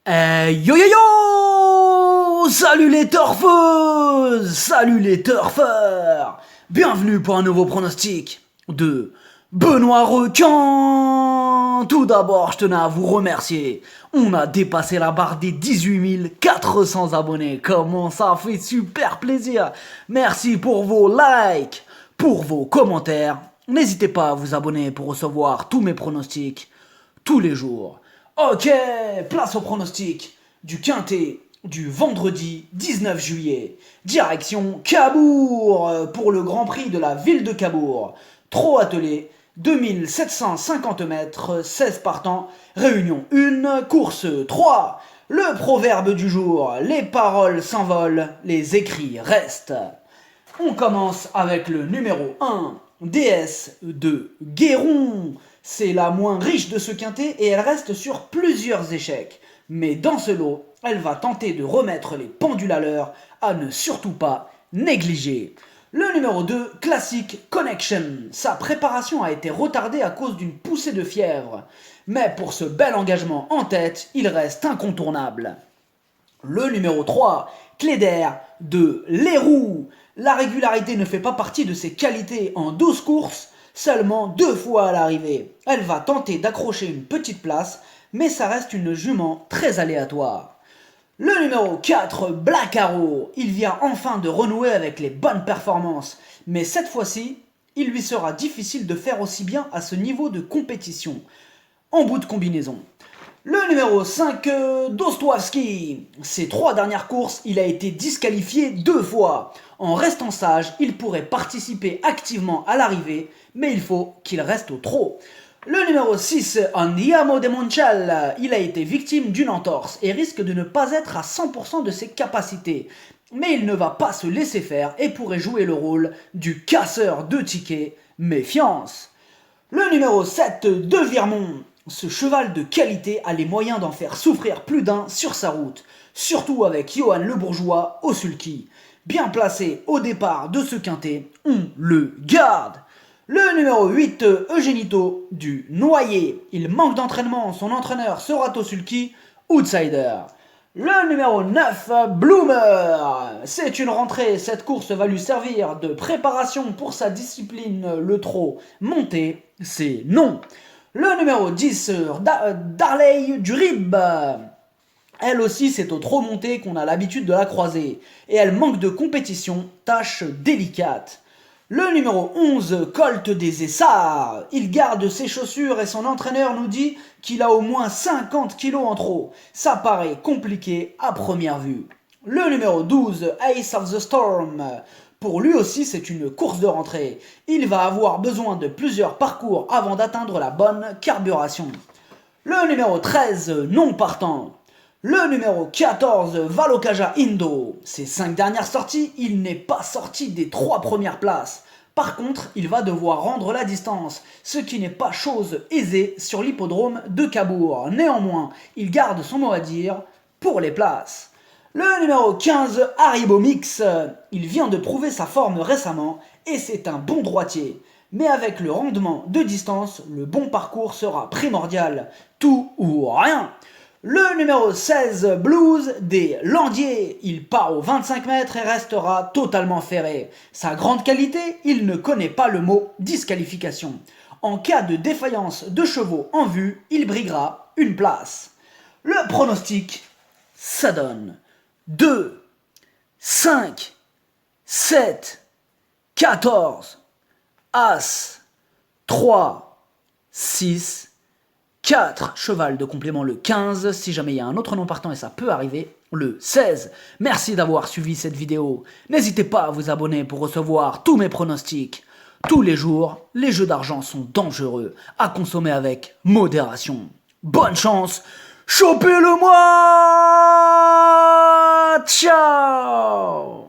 Yo yo yo! Salut les turfeuses! Salut les turfeurs! Bienvenue pour un nouveau pronostic de Benoît Requin! Tout d'abord, je tenais à vous remercier. On a dépassé la barre des 18 400 abonnés. Comment ça fait super plaisir! Merci pour vos likes, pour vos commentaires. N'hésitez pas à vous abonner pour recevoir tous mes pronostics tous les jours. Ok, place au pronostic du quintet du vendredi 19 juillet. Direction Cabourg pour le Grand Prix de la ville de Cabourg. Trot attelé, 2750 mètres, 16 partants, réunion 1, course 3. Le proverbe du jour, les paroles s'envolent, les écrits restent. On commence avec le numéro 1, déesse de Guéron. C'est la moins riche de ce quintet et elle reste sur plusieurs échecs. Mais dans ce lot, elle va tenter de remettre les pendules à l'heure, à ne surtout pas négliger. Le numéro 2, Classic Connection. Sa préparation a été retardée à cause d'une poussée de fièvre. Mais pour ce bel engagement en tête, il reste incontournable. Le numéro 3, Cléder de Leroux. La régularité ne fait pas partie de ses qualités en 12 courses, seulement 2 fois à l'arrivée. Elle va tenter d'accrocher une petite place, mais ça reste une jument très aléatoire. Le numéro 4, Black Arrow. Il vient enfin de renouer avec les bonnes performances, mais cette fois-ci, il lui sera difficile de faire aussi bien à ce niveau de compétition. En bout de combinaison. Le numéro 5, Dostwowski. Ses 3 dernières courses, il a été disqualifié 2 fois. En restant sage, il pourrait participer activement à l'arrivée, mais il faut qu'il reste au trot. Le numéro 6, Andiamo de Monchal. Il a été victime d'une entorse et risque de ne pas être à 100% de ses capacités. Mais il ne va pas se laisser faire et pourrait jouer le rôle du casseur de tickets. Méfiance. Le numéro 7, De Virmont. Ce cheval de qualité a les moyens d'en faire souffrir plus d'un sur sa route, surtout avec Johan Le Bourgeois au sulky. Bien placé au départ de ce quintet, on le garde. Le numéro 8, Eugenito du Noyer. Il manque d'entraînement, son entraîneur sera au sulky, outsider. Le numéro 9, Bloomer. C'est une rentrée, cette course va lui servir de préparation pour sa discipline, le trot. Monter, c'est non. Le numéro 10, Darley du Rib. Elle aussi, c'est au trot monté qu'on a l'habitude de la croiser. Et elle manque de compétition, tâche délicate. Le numéro 11, Colt des Essarts. Il garde ses chaussures et son entraîneur nous dit qu'il a au moins 50 kilos en trop. Ça paraît compliqué à première vue. Le numéro 12, Ace of the Storm. Pour lui aussi, c'est une course de rentrée. Il va avoir besoin de plusieurs parcours avant d'atteindre la bonne carburation. Le numéro 13, non partant. Le numéro 14, Valokaja Indo. Ses 5 dernières sorties, il n'est pas sorti des 3 premières places. Par contre, il va devoir rendre la distance, ce qui n'est pas chose aisée sur l'hippodrome de Cabourg. Néanmoins, il garde son mot à dire pour les places. Le numéro 15, Haribo Mix. Il vient de prouver sa forme récemment et c'est un bon droitier. Mais avec le rendement de distance, le bon parcours sera primordial. Tout ou rien. Le numéro 16, Blues des Landiers. Il part aux 25 mètres et restera totalement ferré. Sa grande qualité, il ne connaît pas le mot disqualification. En cas de défaillance de chevaux en vue, il briguera une place. Le pronostic, ça donne 2, 5, 7, 14, As, 3, 6, 4, cheval de complément le 15, si jamais il y a un autre nom partant et ça peut arriver, le 16. Merci d'avoir suivi cette vidéo. N'hésitez pas à vous abonner pour recevoir tous mes pronostics. Tous les jours, les jeux d'argent sont dangereux, à consommer avec modération. Bonne chance, chopez-le moi! Ciao!